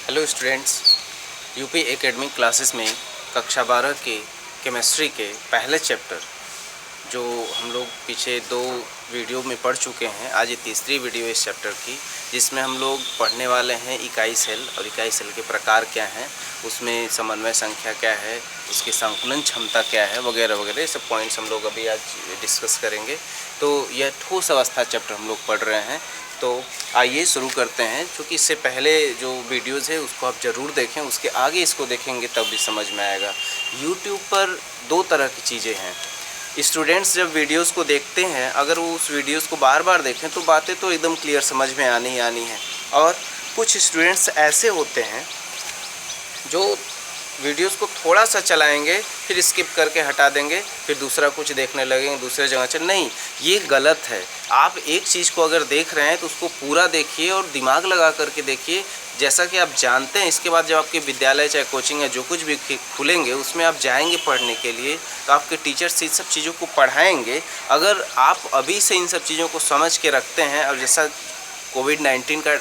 Hello students, UP academic classes में कक्षा 12 के केमिस्ट्री के पहले चैप्टर जो हम लोग पीछे 2 वीडियो में पढ़ चुके हैं, आज ये तीसरी वीडियो इस चैप्टर की, जिसमें हम लोग पढ़ने वाले हैं इकाई सेल और इकाई सेल के प्रकार क्या हैं, उसमें समन्वय संख्या क्या है, उसकी संकुलन क्षमता क्या है, वगैरह वगैरह, ये सब पॉइंट्स हम लोग अभी आज डिस्कस करेंगे। तो यह ठोस अवस्था चैप्टर हम लोग पढ़ रहे हैं। तो आइए शुरू करते हैं। क्योंकि इससे पहले जो वीडियोज़ है उसको आप ज़रूर देखें, उसके आगे इसको देखेंगे तब भी समझ में आएगा। यूट्यूब पर 2 तरह की चीज़ें हैं। स्टूडेंट्स जब वीडियोस को देखते हैं, अगर वो उस वीडियोस को बार बार देखें तो बातें तो एकदम क्लियर समझ में आनी ही आनी है। और कुछ स्टूडेंट्स ऐसे होते हैं जो वीडियोस को थोड़ा सा चलाएंगे, फिर स्किप करके हटा देंगे, फिर दूसरा कुछ देखने लगेंगे, दूसरे जगह चल। नहीं, ये गलत है। आप एक चीज़ को अगर देख रहे हैं तो उसको पूरा देखिए और दिमाग लगा करके देखिए। जैसा कि आप जानते हैं, इसके बाद जब आपके विद्यालय चाहे कोचिंग है जो कुछ भी खुलेंगे उसमें आप जाएंगे पढ़ने के लिए, तो आपके टीचर्स इन सब चीज़ों को पढ़ाएंगे। अगर आप अभी से इन सब चीज़ों को समझ के रखते हैं, और जैसा कोविड-19 का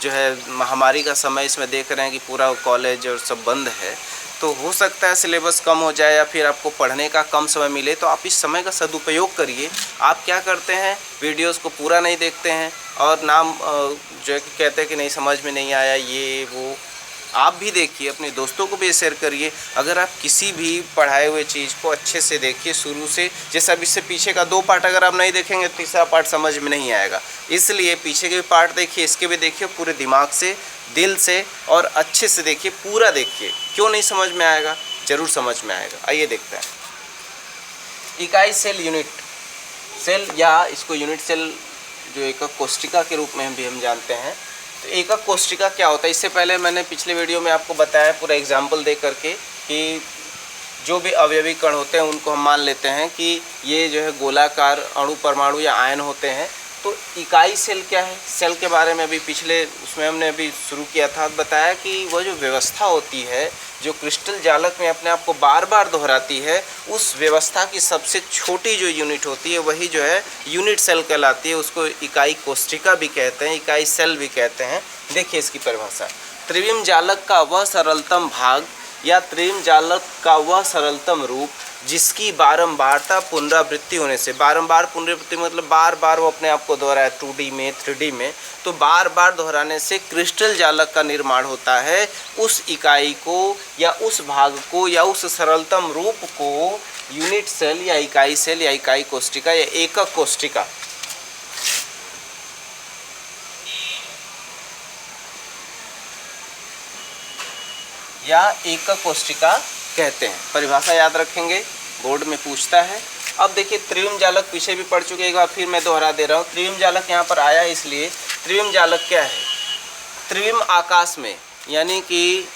जो है महामारी का समय इसमें देख रहे हैं कि पूरा कॉलेज और सब बंद है, तो हो सकता है सिलेबस कम हो जाए या फिर आपको पढ़ने का कम समय मिले। तो आप इस समय का सदुपयोग करिए। आप क्या करते हैं, वीडियोस को पूरा नहीं देखते हैं और नाम जो है कि कहते हैं कि नहीं समझ में नहीं आया, ये वो। आप भी देखिए, अपने दोस्तों को भी शेयर करिए। अगर आप किसी भी पढ़ाए हुए चीज़ को अच्छे से देखिए शुरू से, जैसे अब इससे पीछे का 2 पार्ट अगर आप नहीं देखेंगे तो तीसरा पार्ट समझ में नहीं आएगा। इसलिए पीछे के भी पार्ट देखिए, इसके भी देखिए, पूरे दिमाग से, दिल से और अच्छे से देखिए, पूरा देखिए। क्यों नहीं समझ में आएगा? ज़रूर समझ में आएगा। आइए देखते हैं। इकाई सेल, यूनिट सेल, या इसको यूनिट सेल जो एकक कोशिका के रूप में भी हम जानते हैं। तो एकक कोशिका क्या होता है, इससे पहले मैंने पिछले वीडियो में आपको बताया पूरा एग्जाम्पल दे करके कि जो भी अवयवी कण होते हैं उनको हम मान लेते हैं कि ये जो है गोलाकार अणु, परमाणु या आयन होते हैं। तो इकाई सेल क्या है, सेल के बारे में अभी पिछले उसमें हमने अभी शुरू किया था, बताया कि वह जो व्यवस्था होती है जो क्रिस्टल जालक में अपने आप को बार बार दोहराती है, उस व्यवस्था की सबसे छोटी जो यूनिट होती है वही जो है यूनिट सेल कहलाती है। उसको इकाई कोशिका भी कहते हैं, इकाई सेल भी कहते हैं। देखिए इसकी परिभाषा, त्रिविम जालक का वह सरलतम भाग या त्रिविम जालक का वह सरलतम रूप जिसकी बारंबारता पुनरावृत्ति होने से, बारंबार पुनरावृत्ति मतलब बार बार वो अपने आप को दोहराए, 2D में 3D में, तो बार बार दोहराने से क्रिस्टल जालक का निर्माण होता है। उस इकाई को या उस भाग को या उस सरलतम रूप को यूनिट सेल या इकाई कोशिका या एकक कोशिका या एकक कोशिका कहते हैं। परिभाषा याद रखेंगे, बोर्ड में पूछता है। अब देखिए, त्रिविम जालक पीछे भी पढ़ चुके, एक बार फिर मैं दोहरा दे रहा हूँ। त्रिविम जालक यहाँ पर आया इसलिए, त्रिविम जालक क्या है, त्रिविम आकाश में यानी कि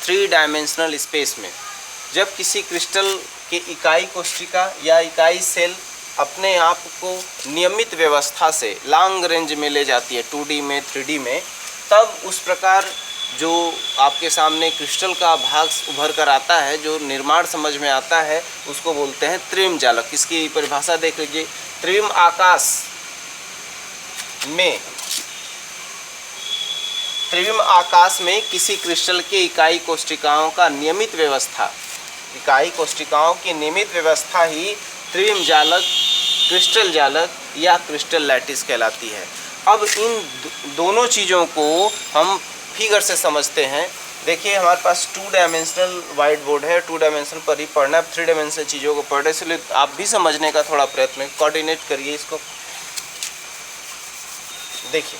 3 डायमेंशनल स्पेस में जब किसी क्रिस्टल के इकाई कोशिका या इकाई सेल अपने आप को नियमित व्यवस्था से लॉन्ग रेंज में ले जाती है, 2D में 3D में, तब उस प्रकार जो आपके सामने क्रिस्टल का भाग उभर कर आता है, जो निर्माण समझ में आता है, उसको बोलते हैं त्रिविम जालक। इसकी परिभाषा देख लीजिए, त्रिविम आकाश में किसी क्रिस्टल के इकाई कोशिकाओं का नियमित व्यवस्था, इकाई कोशिकाओं की नियमित व्यवस्था ही त्रिविम जालक, क्रिस्टल जालक या क्रिस्टल लैटिस कहलाती है। अब इन दोनों चीज़ों को हम फिगर से समझते हैं। देखिए, हमारे पास 2 डायमेंशनल वाइट बोर्ड है, 2 डायमेंशन पर ही पढ़ना है, 3 डायमेंशनल चीज़ों को पढ़ रहे, इसलिए आप भी समझने का थोड़ा प्रयत्न कोऑर्डिनेट करिए इसको। देखिए,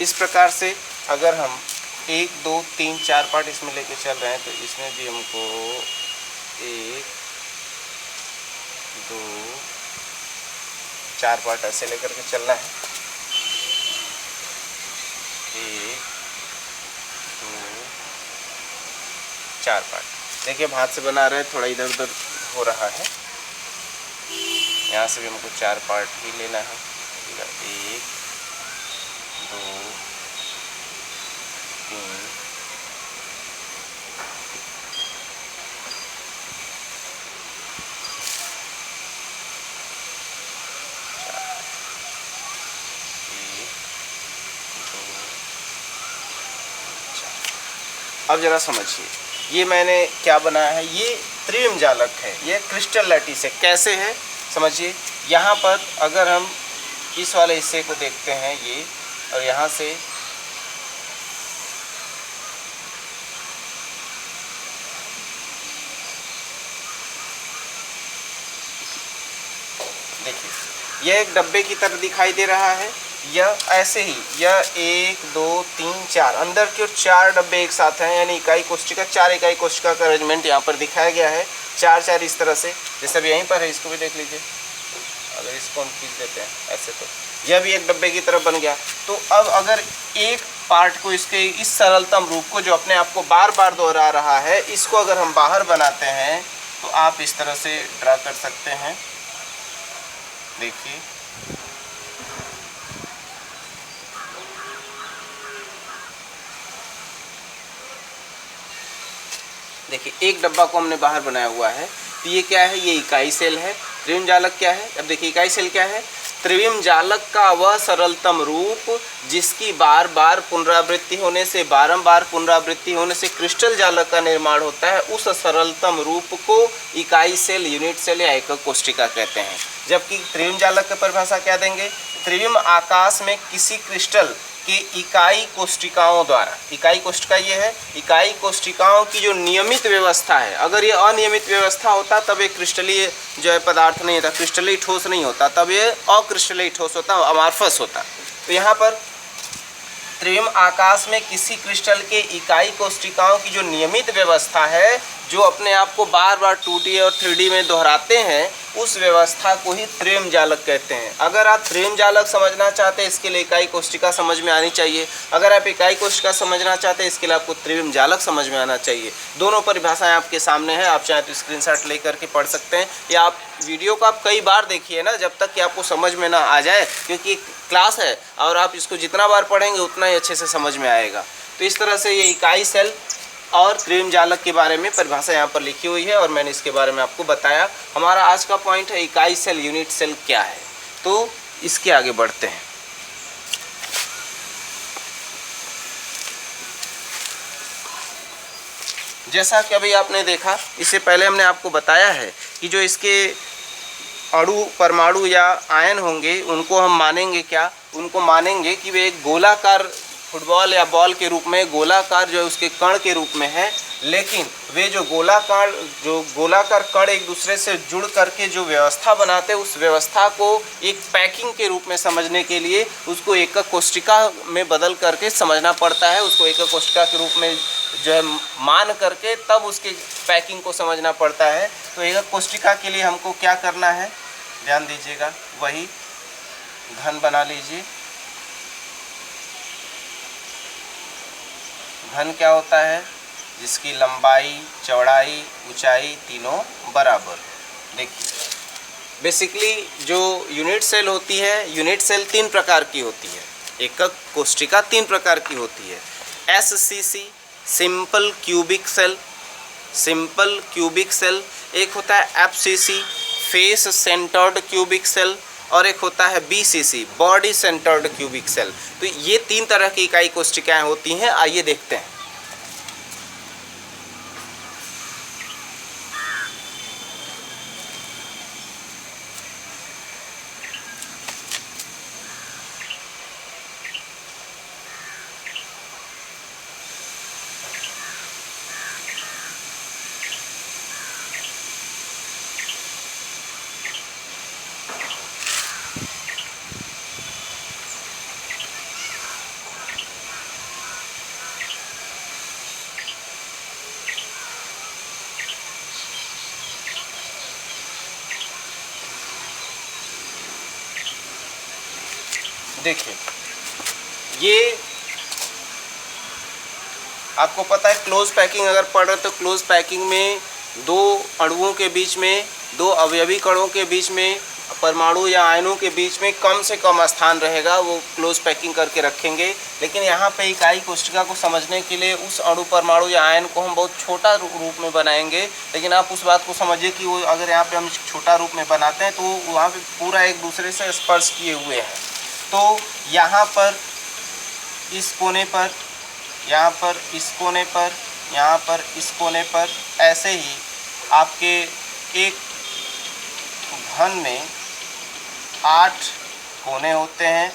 इस प्रकार से अगर हम 1 2 3 4 पार्ट इसमें लेके चल रहे हैं, तो इसमें भी हमको 1 2 4 पार्ट ऐसे लेकर के चलना है। 1 2 4 पार्ट। देखिए हम हाथ से बना रहे हैं, थोड़ा इधर उधर हो रहा है। यहाँ से भी हमको 4 पार्ट ही लेना है। 1 2 3 अब जरा समझिए, ये मैंने क्या बनाया है, ये त्रिविम जालक है, ये क्रिस्टल लैटिस है। कैसे है समझिए, यहाँ पर अगर हम इस वाले हिस्से को देखते हैं ये, और यहाँ से देखिए, यह एक डब्बे की तरह दिखाई दे रहा है। यह ऐसे ही, यह 1 2 3 4 अंदर की ओर 4 डब्बे एक साथ हैं, यानी इकाई कोष्टिका, 4 इकाई कोष्टिका का अरेंजमेंट यहाँ पर दिखाया गया है। 4 इस तरह से, जैसे अभी यहीं पर है, इसको भी देख लीजिए। अगर इसको हम खींच देते हैं ऐसे, तो यह भी एक डब्बे की तरह बन गया। तो अब अगर एक पार्ट को, इसके इस सरलतम रूप को जो अपने आप को बार बार दोहरा रहा है, इसको अगर हम बाहर बनाते हैं तो आप इस तरह से ड्रा कर सकते हैं। देखिए, एक डब्बा को हमने बाहर बनाया हुआ है। तो ये क्या है, ये इकाई सेल है। त्रिविम जालक क्या है, अब देखिए इकाई सेल क्या है, त्रिविम जालक का वह सरलतम रूप जिसकी बार बार पुनरावृत्ति होने से, बारंबार पुनरावृत्ति होने से क्रिस्टल जालक का निर्माण होता है, उस सरलतम रूप को इकाई सेल, यूनिट सेल या एकक कोष्टिका कहते हैं। जबकि त्रिविम जालक की परिभाषा क्या देंगे, त्रिविम आकाश में किसी क्रिस्टल कि इकाई कोष्टिकाओं द्वारा, इकाई कोष्टिका ये है, इकाई कोष्टिकाओं की जो नियमित व्यवस्था है, अगर ये अनियमित व्यवस्था होता तब ये क्रिस्टलीय जो है पदार्थ नहीं होता, क्रिस्टलीय ठोस नहीं होता, तब ये अक्रिस्टलीय ठोस होता, अमार्फस होता। तो यहाँ पर त्रिविम आकाश में किसी क्रिस्टल के इकाई कोष्टिकाओं की जो नियमित व्यवस्था है, जो अपने आप को बार बार 2D और 3D में दोहराते हैं, उस व्यवस्था को ही त्रिविम जालक कहते हैं। अगर आप त्रिविम जालक समझना चाहते हैं, इसके लिए इकाई कोष्टिका समझ में आनी चाहिए। अगर आप इकाई कोष्टिका समझना चाहते हैं, इसके लिए आपको त्रिविम जालक समझ में आना चाहिए। दोनों परिभाषाएं आपके सामने है, आप चाहे तो स्क्रीनशॉट लेकर के पढ़ सकते हैं, या आप वीडियो को आप कई बार देखिए ना, जब तक कि आपको समझ में ना आ जाए, क्योंकि क्लास है और आप इसको जितना बार पढ़ेंगे उतना ही अच्छे से समझ में आएगा। तो इस तरह से ये इकाई सेल और त्रिविम जालक के बारे में परिभाषा यहाँ पर लिखी हुई है और मैंने इसके बारे में आपको बताया। हमारा आज का पॉइंट है इकाई सेल, यूनिट सेल क्या है। तो इसके आगे बढ़ते हैं। जैसा कि अभी आपने देखा, इससे पहले हमने आपको बताया है कि जो इसके अणु, परमाणु या आयन होंगे, उनको हम मानेंगे क्या, उनको मानेंगे कि वे एक गोलाकार फुटबॉल या बॉल के रूप में, गोलाकार जो है उसके कण के रूप में है। लेकिन वे जो गोलाकार कण एक दूसरे से जुड़ करके जो व्यवस्था बनाते हैं, उस व्यवस्था को एक पैकिंग के रूप में समझने के लिए उसको एकक कोष्टिका में बदल करके समझना पड़ता है। उसको एकक कोष्टिका के रूप में जो है मान करके तब उसके पैकिंग को समझना पड़ता है। तो एकक कोष्टिका के लिए हमको क्या करना है, ध्यान दीजिएगा, वही घन बना लीजिए। घन क्या होता है, जिसकी लंबाई, चौड़ाई, ऊंचाई तीनों बराबर। देखिए, बेसिकली जो यूनिट सेल होती है, यूनिट सेल 3 प्रकार की होती है, एकक कोष्टिका 3 प्रकार की होती है। SCC, simple cubic cell, simple cubic cell, एक होता है FCC, face centred cubic cell, और एक होता है BCC, body centred cubic cell. तो ये 3 तरह की इकाई कोष्टिकाएं होती हैं। आइए देखते हैं। देखिए, ये आपको पता है क्लोज पैकिंग अगर पढ़ रहे तो क्लोज पैकिंग में दो अणुओं के बीच में, दो अवयवी कणों के बीच में, परमाणु या आयनों के बीच में कम से कम स्थान रहेगा, वो क्लोज पैकिंग करके रखेंगे। लेकिन यहाँ पे इकाई कोष्ठिका को समझने के लिए उस अणु परमाणु या आयन को हम बहुत छोटा रूप में बनाएंगे। लेकिन आप उस बात को समझिए कि वो अगर यहाँ पे हम छोटा रूप में बनाते हैं तो वहाँ पे पूरा एक दूसरे से स्पर्श किए हुए हैं। तो यहाँ पर इस कोने पर, यहाँ पर इस कोने पर, यहाँ पर इस कोने पर, ऐसे ही आपके एक घन में 8 कोने होते हैं।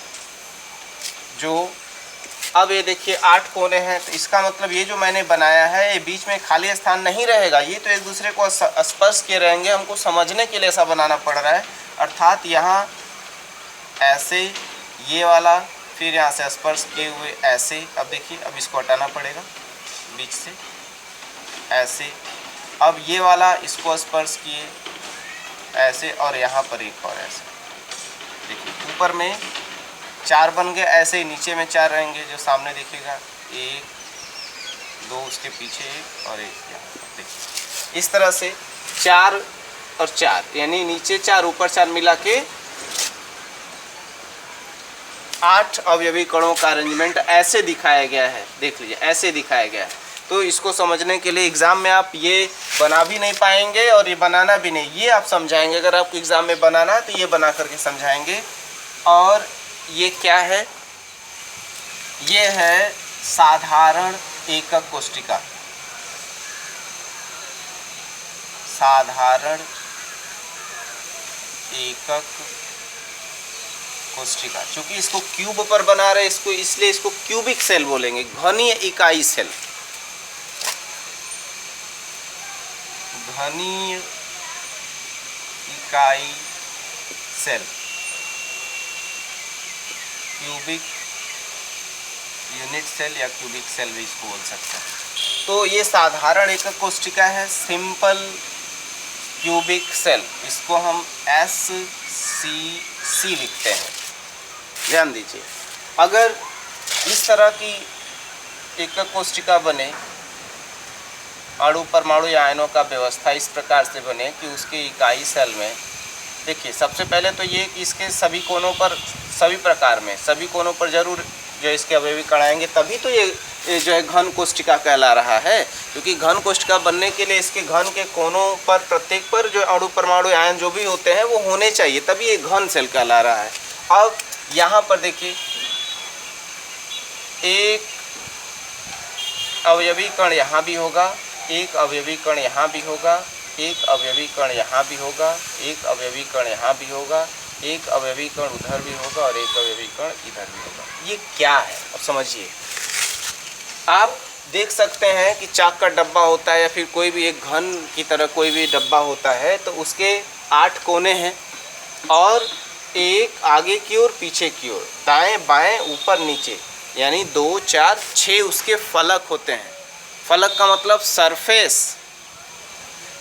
जो अब ये देखिए 8 कोने हैं, तो इसका मतलब ये जो मैंने बनाया है ये बीच में खाली स्थान नहीं रहेगा, ये तो एक दूसरे को स्पर्श किए रहेंगे। हमको समझने के लिए ऐसा बनाना पड़ रहा है। अर्थात यहाँ ऐसे ये वाला, फिर यहाँ से स्पर्श किए हुए ऐसे। अब देखिए, अब इसको हटाना पड़ेगा बीच से, ऐसे। अब ये वाला इसको स्पर्श किए ऐसे, और यहाँ पर एक और ऐसे। देखिए ऊपर में 4 बन गए, ऐसे ही नीचे में 4 रहेंगे जो सामने दिखेगा, 1 2, उसके पीछे 1 और 1 यहाँ पर। देखिए इस तरह से 4 और 4, यानी नीचे 4 ऊपर 4 मिला के 8 अवयवी कणों का अरेंजमेंट ऐसे दिखाया गया है। देख लीजिए, ऐसे दिखाया गया है। तो इसको समझने के लिए एग्ज़ाम में आप ये बना भी नहीं पाएंगे और ये बनाना भी नहीं, ये आप समझाएंगे। अगर आपको एग्ज़ाम में बनाना है तो ये बना करके समझाएंगे। और ये क्या है? ये है साधारण एकक कोष्ठिका। साधारण एकक कोष्ठिका। चूंकि इसको क्यूब पर बना रहे इसको, इसलिए इसको क्यूबिक सेल बोलेंगे, घनीय इकाई सेल। घनीय इकाई सेल, क्यूबिक यूनिट सेल या क्यूबिक सेल भी इसको बोल सकते हैं। तो ये साधारण एकक कोष्ठिका है, सिंपल क्यूबिक सेल। इसको हम SCC लिखते हैं। ध्यान दीजिए, अगर इस तरह की एकक कोष्ठिका बने, अणु परमाणु या आयनों का व्यवस्था इस प्रकार से बने कि उसके इकाई सेल में, देखिए सबसे पहले तो ये कि इसके सभी कोनों पर, सभी प्रकार में सभी कोनों पर जरूर जो इसके अवयवी कण आएंगे, तभी तो ये जो है घन कोष्ठिका कहला रहा है। क्योंकि घन कोष्ठिका बनने के लिए इसके घन के कोनों पर, प्रत्येक पर जो अणु परमाणु आयन जो भी होते हैं वो होने चाहिए, तभी ये घन सेल कहला रहा है। अब यहाँ पर देखिए, एक अवयवी कण यहाँ भी होगा, एक अवयवी कण यहाँ भी होगा, एक अवयवी कण यहाँ भी होगा, एक अवयवी कण यहाँ भी होगा, एक अवयवी कण उधर भी होगा और एक अवयवी कण इधर भी होगा। ये क्या है अब समझिए। आप देख सकते हैं कि चाक का डब्बा होता है या फिर कोई भी एक घन की तरह कोई भी डब्बा होता है, तो उसके 8 कोने हैं और एक आगे की ओर, पीछे की ओर, दाएं बाएं, ऊपर नीचे, यानी 2 4 6 उसके फलक होते हैं। फलक का मतलब सरफेस।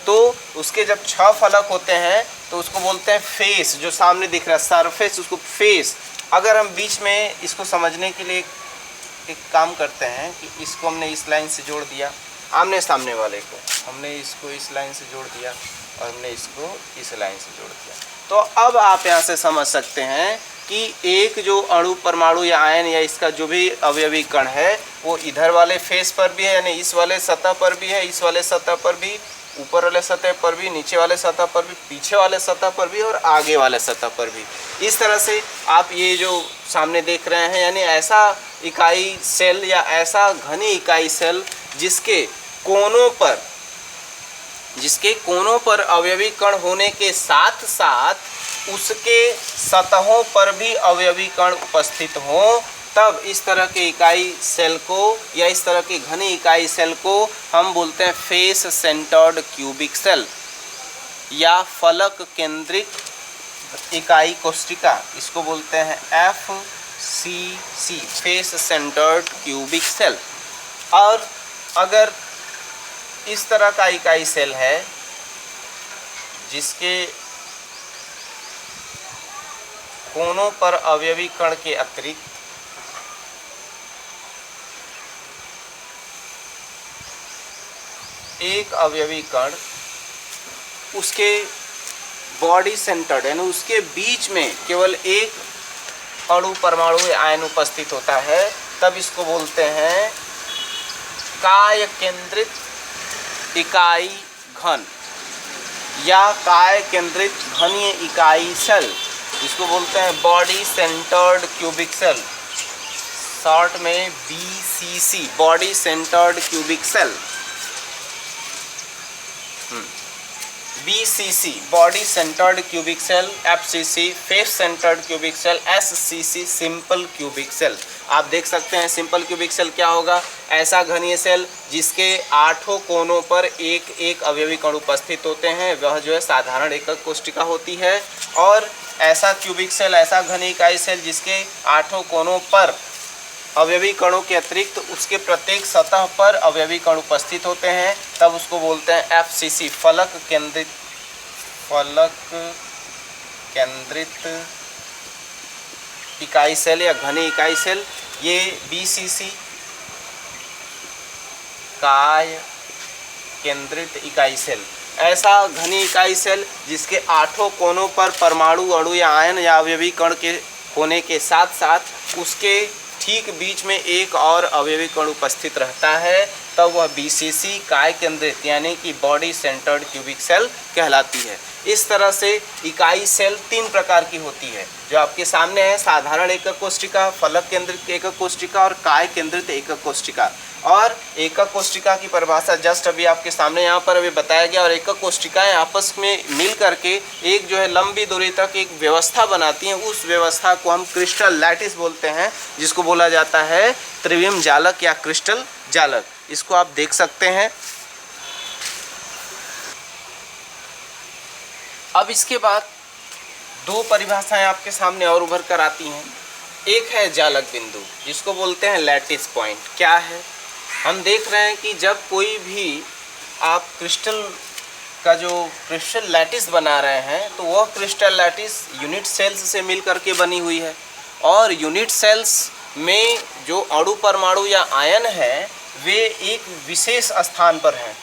तो उसके जब 6 फलक होते हैं तो उसको बोलते हैं फेस। जो सामने दिख रहा है सरफेस, उसको फेस। अगर हम बीच में इसको समझने के लिए एक काम करते हैं कि इसको हमने इस लाइन से जोड़ दिया, आमने सामने वाले को हमने इसको इस लाइन से जोड़ दिया और हमने इसको इस लाइन से जोड़ दिया, तो अब आप यहाँ से समझ सकते हैं कि एक जो अणु परमाणु या आयन या इसका जो भी अवयवी कण है वो इधर वाले फेस पर भी है, यानी इस वाले सतह पर भी है, इस वाले सतह पर भी, ऊपर वाले सतह पर भी, नीचे वाले सतह पर भी, पीछे वाले सतह पर भी और आगे वाले सतह पर भी। इस तरह से आप ये जो सामने देख रहे हैं, यानी ऐसा इकाई सेल या ऐसा घनी इकाई सेल जिसके कोनों पर अवयवी कण होने के साथ साथ उसके सतहों पर भी अवयवी कण उपस्थित हों, तब इस तरह के इकाई सेल को या इस तरह की घनी इकाई सेल को हम बोलते हैं फेस सेंटर्ड क्यूबिक सेल या फलक केंद्रित इकाई कोष्ठिका। इसको बोलते हैं FCC, face centred cubic cell. और अगर इस तरह का इकाई सेल है जिसके कोनों पर अवयवी कण के अतिरिक्त एक अवयवी कण उसके बॉडी सेंटर्ड यानी उसके बीच में केवल एक अणु परमाणु या आयन उपस्थित होता है, तब इसको बोलते हैं काय केंद्रित इकाई घन या काय केंद्रित घनीय इकाई सेल, जिसको बोलते हैं body centred cubic cell, short में BCC, body centred cubic cell. BCC body centred cubic cell, FCC face centred cubic cell, SCC simple cubic cell. आप देख सकते हैं सिंपल क्यूबिक सेल क्या होगा, ऐसा घनीय सेल जिसके 8 कोनों पर एक एक अवयवी कण उपस्थित होते हैं, वह जो है साधारण एकक कोशिका होती है। और ऐसा क्यूबिक सेल, ऐसा घनीय इकाई सेल जिसके 8 कोनों पर अवयवी कणों के अतिरिक्त उसके प्रत्येक सतह पर अवयवी कण उपस्थित होते हैं, तब उसको बोलते हैं FCC फलक केंद्रित इकाई सेल या घनी इकाई सेल। ये BCC काय केंद्रित इकाई सेल, ऐसा घनी इकाई सेल जिसके 8 कोनों पर परमाणु अणु या आयन या अवयवी कण के होने के साथ साथ उसके ठीक बीच में एक और अवयवी कण उपस्थित रहता है, तब वह BCC काय केंद्रित यानी कि बॉडी सेंटर्ड क्यूबिक सेल कहलाती है। इस तरह से इकाई सेल 3 प्रकार की होती है जो आपके सामने है, साधारण एकक कोशिका, फलक केंद्रित एकक कोशिका और काय केंद्रित एकक कोशिका। और एकक कोशिका की परिभाषा जस्ट अभी आपके सामने यहाँ पर अभी बताया गया। और एकक कोशिकाएं आपस में मिल करके एक जो है लंबी दूरी तक एक व्यवस्था बनाती हैं, उस व्यवस्था को हम क्रिस्टल लैटिस बोलते हैं, जिसको बोला जाता है त्रिविम जालक या क्रिस्टल जालक। इसको आप देख सकते हैं। अब इसके बाद 2 परिभाषाएं आपके सामने और उभर कर आती हैं। एक है जालक बिंदु, जिसको बोलते हैं लैटिस पॉइंट। क्या है, हम देख रहे हैं कि जब कोई भी आप क्रिस्टल का जो क्रिस्टल लैटिस बना रहे हैं तो वह क्रिस्टल लैटिस यूनिट सेल्स से मिल करके बनी हुई है, और यूनिट सेल्स में जो अणु परमाणु या आयन है वे एक विशेष स्थान पर हैं।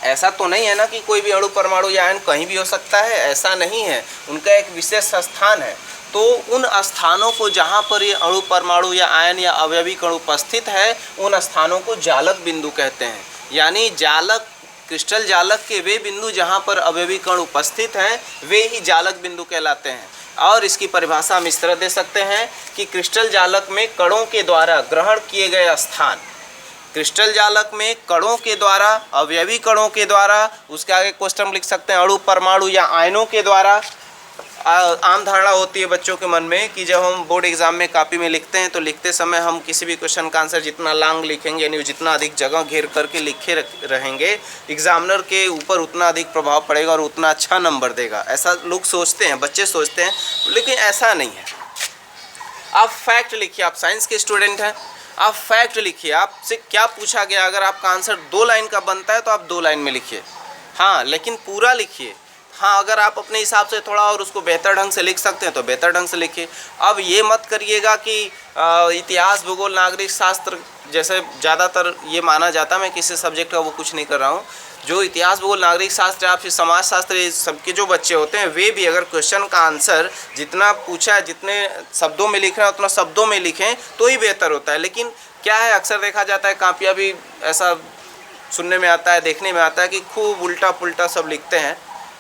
ऐसा तो नहीं है ना कि कोई भी अणु परमाणु या आयन कहीं भी हो सकता है, ऐसा नहीं है, उनका एक विशेष स्थान है। तो उन स्थानों को जहाँ पर ये अणु परमाणु या आयन या अवयवी कण उपस्थित है, उन स्थानों को जालक बिंदु कहते हैं। यानी जालक, क्रिस्टल जालक के वे बिंदु जहाँ पर अवयवी कण उपस्थित हैं वे ही जालक बिंदु कहलाते हैं। और इसकी परिभाषा हम इस तरह दे सकते हैं कि क्रिस्टल जालक में कणों के द्वारा ग्रहण किए गए स्थान, क्रिस्टल जालक में कणों के द्वारा, अवयवी कणों के द्वारा, उसके आगे क्वेश्चन लिख सकते हैं अणु परमाणु या आयनों के द्वारा। आम धारणा होती है बच्चों के मन में कि जब हम बोर्ड एग्जाम में कॉपी में लिखते हैं तो लिखते समय हम किसी भी क्वेश्चन का आंसर जितना लॉन्ग लिखेंगे, यानी जितना अधिक जगह घेर करके लिखे रहेंगे, एग्जामिनर के ऊपर उतना अधिक प्रभाव पड़ेगा और उतना अच्छा नंबर देगा। ऐसा लोग सोचते हैं, बच्चे सोचते हैं, लेकिन ऐसा नहीं है। आप फैक्ट लिखिए, आप साइंस के स्टूडेंट हैं, आप फैक्ट लिखिए। आपसे क्या पूछा गया, अगर आपका आंसर 2 लाइन का बनता है तो आप 2 लाइन में लिखिए, हाँ, लेकिन पूरा लिखिए। हाँ, अगर आप अपने हिसाब से थोड़ा और उसको बेहतर ढंग से लिख सकते हैं तो बेहतर ढंग से लिखिए। अब ये मत करिएगा कि इतिहास, भूगोल, नागरिक शास्त्र जैसे ज़्यादातर ये माना जाता है, मैं किसी सब्जेक्ट का वो कुछ नहीं कर रहा हूँ, जो इतिहास, भूगोल, नागरिक शास्त्र या फिर समाज शास्त्र, ये सबके जो बच्चे होते हैं वे भी अगर क्वेश्चन का आंसर जितना पूछा है, जितने शब्दों में लिख रहे हैं उतना शब्दों में लिखें तो ही बेहतर होता है। लेकिन क्या है, अक्सर देखा जाता है, कापियाँ भी ऐसा सुनने में आता है, देखने में आता है कि खूब उल्टा पुल्टा सब लिखते हैं।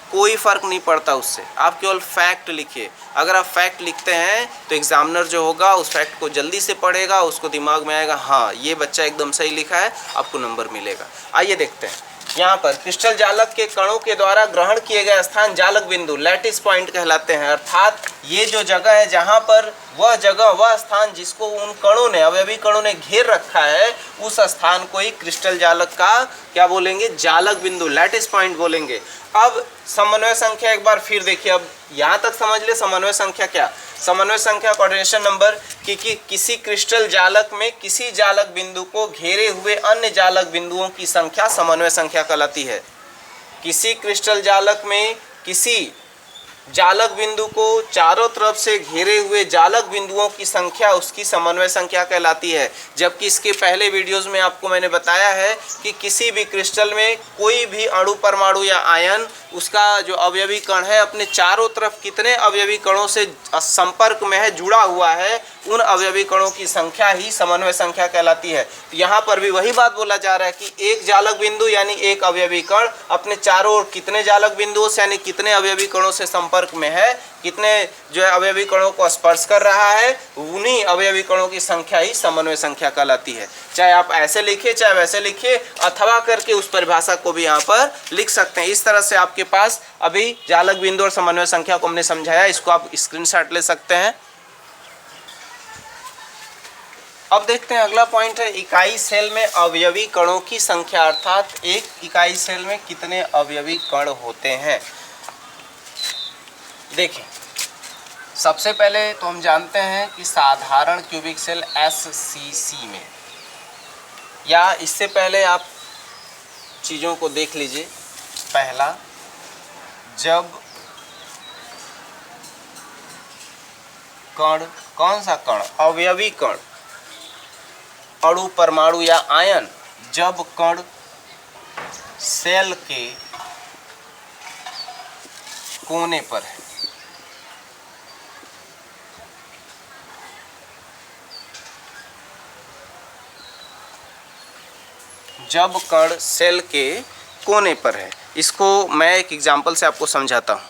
कोई फ़र्क नहीं पड़ता उससे, आप केवल फैक्ट लिखिए। अगर आप फैक्ट लिखते हैं तो एग्जामिनर जो होगा उस फैक्ट को जल्दी से पढ़ेगा, उसको दिमाग में आएगा, हाँ ये बच्चा एकदम सही लिखा है, आपको नंबर मिलेगा। आइए देखते हैं, यहाँ पर क्रिस्टल जालक के कणों के द्वारा ग्रहण किए गए स्थान जालक बिंदु, लैटिस पॉइंट कहलाते हैं। अर्थात ये जो जगह है जहाँ पर वह जगह, वह स्थान जिसको उन कणों ने, अवयवी कणों ने घेर रखा है, उस स्थान को ही क्रिस्टल जालक का क्या बोलेंगे, जालक बिंदु, लैटिस पॉइंट बोलेंगे। अब समन्वय संख्या एक बार फिर देखिए, अब यहाँ तक समझ ले समन्वय संख्या क्या, समन्वय संख्या कोऑर्डिनेशन नंबर कि किसी क्रिस्टल जालक में किसी जालक बिंदु को घेरे हुए अन्य जालक बिंदुओं की संख्या समन्वय संख्या कहलाती है। किसी क्रिस्टल जालक में किसी जालक बिंदु को चारों तरफ से घेरे हुए जालक बिंदुओं की संख्या उसकी समन्वय संख्या कहलाती है। जबकि इसके पहले वीडियोस में आपको मैंने बताया है कि किसी भी क्रिस्टल में कोई भी अणु, परमाणु या आयन, उसका जो अवयवी कण है अपने चारों तरफ कितने अवयवी कणों से संपर्क में है, जुड़ा हुआ है, उन अवयवी कणों की संख्या ही समन्वय संख्या कहलाती है। तो यहाँ पर भी वही बात बोला जा रहा है कि एक जालक बिंदु यानी एक अवयवी कण अपने चारों ओर कितने जालक बिंदुओं से यानी कितने अवयवी कणों से संपर्क में है, कितने जो है अवयवी कणों को स्पर्श कर रहा है, उन्हीं अवयवी कणों की संख्या ही समन्वय संख्या कहलाती है। चाहे आप ऐसे लिखिए चाहे वैसे लिखिए, अथवा करके उस परिभाषा को भी यहाँ पर लिख सकते हैं। इस तरह से आपके पास अभी जालक बिंदु और समन्वय संख्या को हमने समझाया, इसको आप स्क्रीनशॉट ले सकते हैं। अब देखते हैं अगला पॉइंट है इकाई सेल में अवयवी कणों की संख्या, अर्थात एक इकाई सेल में कितने अवयवी कण होते हैं। देखिए, सबसे पहले तो हम जानते हैं कि साधारण क्यूबिक सेल SCC में, या इससे पहले आप चीज़ों को देख लीजिए। पहला, जब कण, कौन सा कण, अवयवी कण, अणु, परमाणु या आयन, जब कण सेल के कोने पर है, जब कण सेल के कोने पर है। इसको मैं एक एग्जांपल से आपको समझाता हूँ।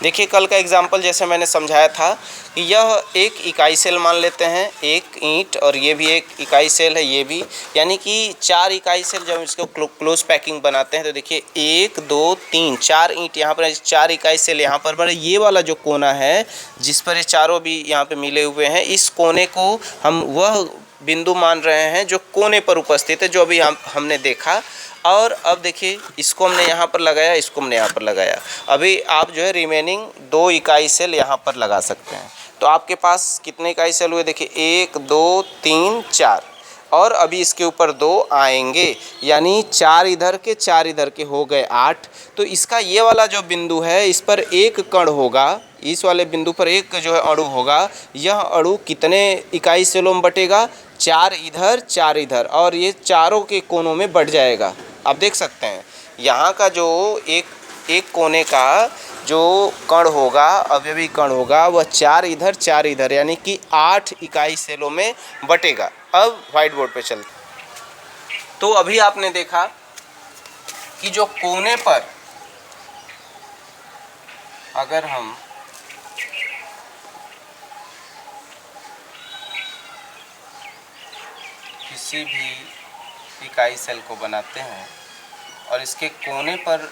देखिए, कल का एग्जाम्पल जैसे मैंने समझाया था कि यह एक इकाई सेल मान लेते हैं, एक ईंट, और ये भी एक इकाई सेल है, ये भी, यानी कि 4 इकाई सेल। जब इसको क्लोज पैकिंग बनाते हैं तो देखिए 1 2 3 4 ईंट यहाँ पर, 4 इकाई सेल यहाँ पर ये वाला जो कोना है जिस पर ये चारों भी यहाँ पे मिले हुए हैं, इस कोने को हम वह बिंदु मान रहे हैं जो कोने पर उपस्थित है, जो अभी हमने देखा। और अब देखिए, इसको हमने यहाँ पर लगाया, इसको हमने यहाँ पर लगाया। अभी आप जो है रिमेनिंग 2 इकाई सेल यहाँ पर लगा सकते हैं। तो आपके पास कितने इकाई सेल हुए, देखिए 1 2 3 4, और अभी इसके ऊपर 2 आएंगे, यानी 4 इधर के 4 इधर के हो गए 8। तो इसका ये वाला जो बिंदु है, इस पर एक कण होगा, इस वाले बिंदु पर एक जो है अणु होगा। यह अणु कितने इकाई सेलों में बटेगा, 4 इधर 4 इधर, और ये चारों के कोनों में बढ़ जाएगा। आप देख सकते हैं यहाँ का जो एक कोने का जो कण होगा, अवयवी कण होगा, वह 4 इधर 4 इधर, यानी कि 8 इकाई सेलों में बटेगा। अब व्हाइट बोर्ड पे चलते। तो अभी आपने देखा कि जो कोने पर अगर हम किसी भी इकाई सेल को बनाते हैं और इसके कोने पर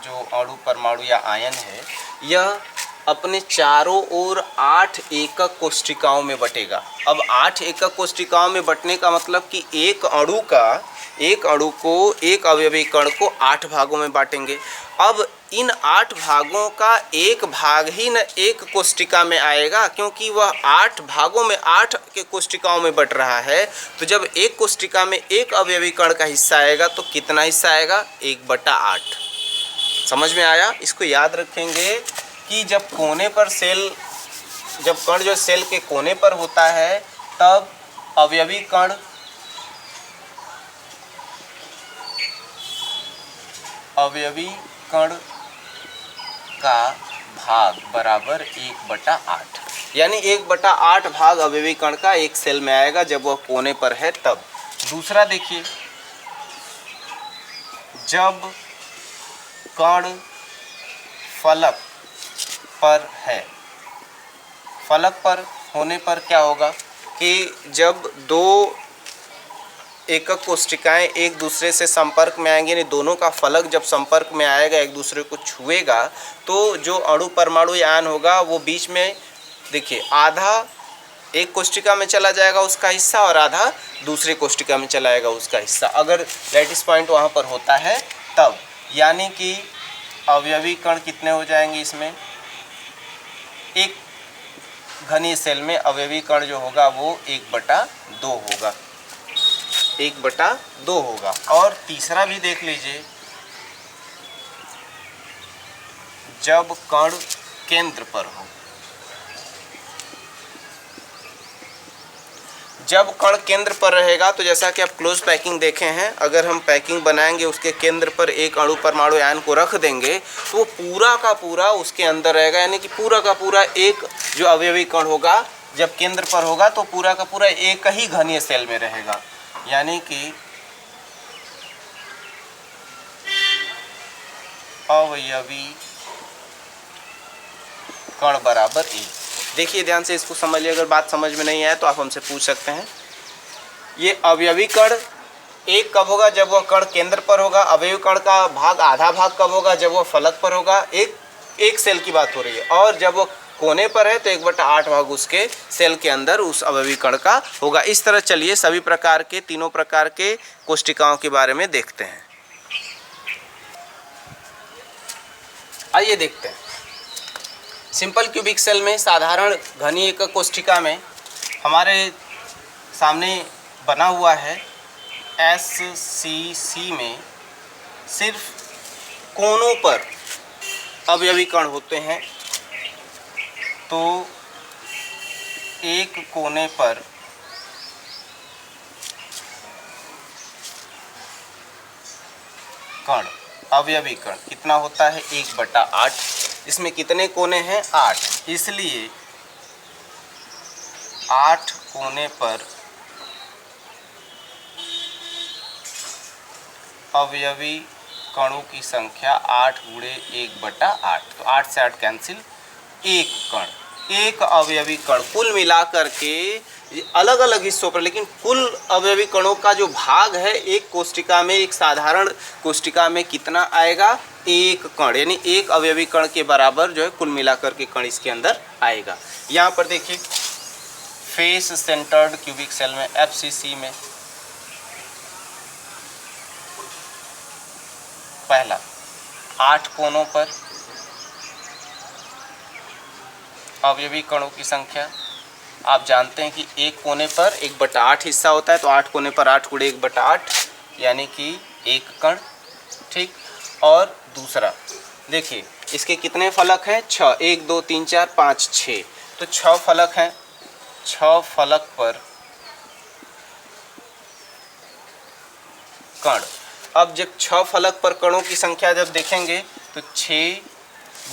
जो अणु, परमाणु या आयन है, यह अपने चारों ओर 8 एकक कोष्ठिकाओं में बटेगा। अब 8 एकक कोष्ठिकाओं में बटने का मतलब कि एक अणु को, एक अवयवी कण को 8 भागों में बांटेंगे। अब इन 8 भागों का एक भाग ही न एक कोष्ठिका में आएगा, क्योंकि वह 8 भागों में 8 के कोष्ठिकाओं में बट रहा है। तो जब एक कोष्ठिका में एक अवयवी कण का हिस्सा आएगा तो कितना हिस्सा आएगा, 1/8। समझ में आया? इसको याद रखेंगे कि जब कण जो सेल के कोने पर होता है, तब अवयवी कण का भाग बराबर 1/8, यानी 1/8 भाग अवयवी कण का एक सेल में आएगा जब वह कोने पर है तब। दूसरा देखिए, जब कण फलक पर है, फलक पर होने पर क्या होगा कि जब 2 एकक कोष्ठिकाएं एक दूसरे से संपर्क में आएंगे, यानी दोनों का फलक जब संपर्क में आएगा, एक दूसरे को छुएगा, तो जो अणु, परमाणु या आयन होगा वो बीच में, देखिए, आधा एक कोष्ठिका में चला जाएगा उसका हिस्सा और आधा दूसरे कोष्ठिका में चला जाएगा उसका हिस्सा, अगर लैटिस पॉइंट वहाँ पर होता है तब। यानी कि अवयवी कण कितने हो जाएंगे इसमें, एक घनीय सेल में अवयवी कण जो होगा वो 1/2 होगा, 1/2 होगा। और तीसरा भी देख लीजिए, जब कण केंद्र पर हो। जब कण केंद्र पर रहेगा तो जैसा कि आप क्लोज पैकिंग देखे हैं, अगर हम पैकिंग बनाएंगे उसके केंद्र पर एक अणु परमाणु आयन को रख देंगे तो वो पूरा का पूरा उसके अंदर रहेगा, यानी कि पूरा का पूरा एक जो अवयवी कण होगा जब केंद्र पर होगा तो पूरा का पूरा एक ही घनीय सेल में रहेगा, यानी कि अवयवी कण बराबर ए। देखिए ध्यान से इसको समझिए, अगर बात समझ में नहीं आए तो आप हमसे पूछ सकते हैं। ये अवयवी कण एक कब होगा? जब वह कण केंद्र पर होगा। अवयवी कण का भाग आधा भाग कब होगा? जब वह फलक पर होगा। एक सेल की बात हो रही है। और जब वह कोने पर है तो 1/8 भाग उसके सेल के अंदर उस अवयवी कण का होगा। इस तरह चलिए सभी प्रकार के तीनों प्रकार के कोशिकाओं के बारे में देखते हैं। आइए देखते हैं। सिंपल क्यूबिक सेल में, साधारण घनीय एकक कोशिका में हमारे सामने बना हुआ है SCC में सिर्फ कोनों पर अवयवी कण होते हैं। तो एक कोने पर कण, अवयवी कण कितना होता है? 1/8। इसमें कितने कोने हैं? 8। इसलिए 8 कोने पर अवयवी कणों की संख्या 8 × 1/8। तो 8 से 8 कैंसिल, एक कण, एक अवयवी कण। कुल मिलाकर के अलग अलग हिस्सों पर, लेकिन कुल अवयवी कणों का जो भाग है एक कोशिका में, एक साधारण कोशिका में कितना आएगा? एक कण, यानी एक अवयवी कण के बराबर जो है कुल मिलाकर के कण इसके अंदर आएगा। यहाँ पर देखिए फेस सेंटर्ड क्यूबिक सेल में FCC में पहला 8 कोनों पर अवयवी कणों की संख्या। आप जानते हैं कि एक कोने पर 1/8 हिस्सा होता है, तो 8 कोने पर 8 × 1/8 यानी कि एक कण। ठीक। और दूसरा देखिए इसके कितने फलक हैं? 6। 1 2 3 4 5 6। तो 6 फलक हैं। 6 फलक पर कण। अब जब 6 फलक पर कणों की संख्या जब देखेंगे तो 6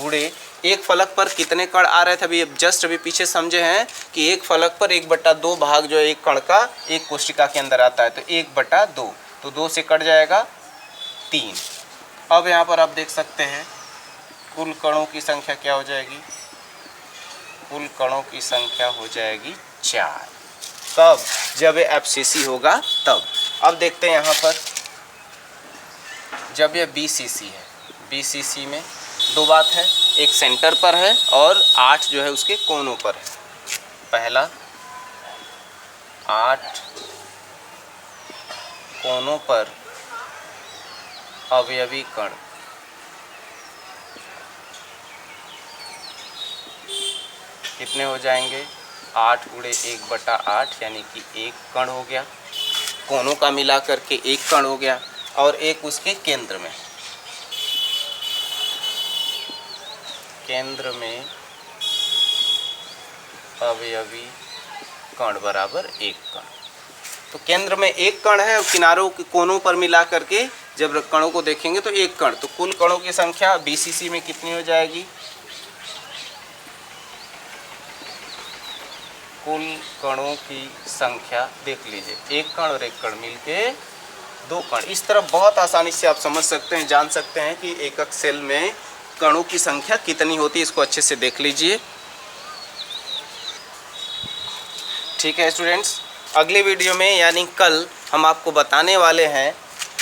× एक फलक पर कितने कण आ रहे थे? अभी पीछे समझे हैं कि एक फलक पर 1/2 भाग जो है एक कण का एक कोशिका के अंदर आता है। तो 1/2, तो 2 से कट जाएगा 3। अब यहाँ पर आप देख सकते हैं कुल कणों की संख्या क्या हो जाएगी? कुल कणों की संख्या हो जाएगी 4। कब? जब ये FCC होगा तब। अब देखते हैं यहाँ पर जब ये BCC है। BCC में दो बात है, एक सेंटर पर है और 8 जो है उसके कोनों पर है। पहला 8 कोनों पर अवयवी कण कितने हो जाएंगे? 8 × 1/8 यानी कि एक कण हो गया। कोनों का मिला करके एक कण हो गया। और एक उसके केंद्र में, केंद्र में अवयवी कण बराबर एक कण। तो केंद्र में एक कण है और किनारों के कोनों पर मिला करके जब कणों को देखेंगे तो एक कण। तो कुल कणों की संख्या BCC में कितनी हो जाएगी? कुल कणों की संख्या देख लीजिए, एक कण और एक कण मिलके 2 कण। इस तरह बहुत आसानी से आप समझ सकते हैं, जान सकते हैं कि एकक सेल में कणों की संख्या कितनी होती है। इसको अच्छे से देख लीजिए। ठीक है स्टूडेंट्स, अगले वीडियो में यानी कल हम आपको बताने वाले हैं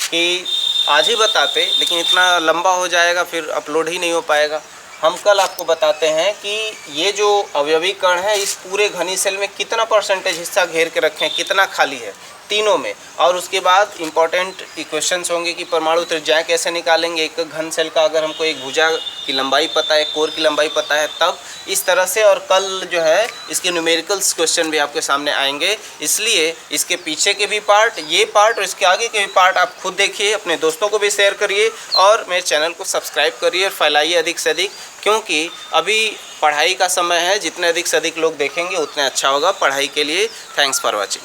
कि आज ही बताते, लेकिन इतना लंबा हो जाएगा फिर अपलोड ही नहीं हो पाएगा। हम कल आपको बताते हैं कि ये जो अवयवी कण है इस पूरे घनी सेल में कितना % हिस्सा घेर के रखें, कितना खाली है। तीनों में। और उसके बाद इम्पॉर्टेंट इक्वेशंस होंगे कि परमाणु त्रिज्याएं कैसे निकालेंगे, एक घन सेल का अगर हमको एक भुजा की लंबाई पता है, कोर की लंबाई पता है, तब इस तरह से। और कल जो है इसके न्यूमेरिकल्स क्वेश्चन भी आपके सामने आएंगे, इसलिए इसके पीछे के भी पार्ट, ये पार्ट और इसके आगे के भी पार्ट आप खुद देखिए, अपने दोस्तों को भी शेयर करिए और मेरे चैनल को सब्सक्राइब करिए और फैलाइए अधिक से अधिक, क्योंकि अभी पढ़ाई का समय है। जितने अधिक से अधिक लोग देखेंगे उतने अच्छा होगा पढ़ाई के लिए। Thanks for watching.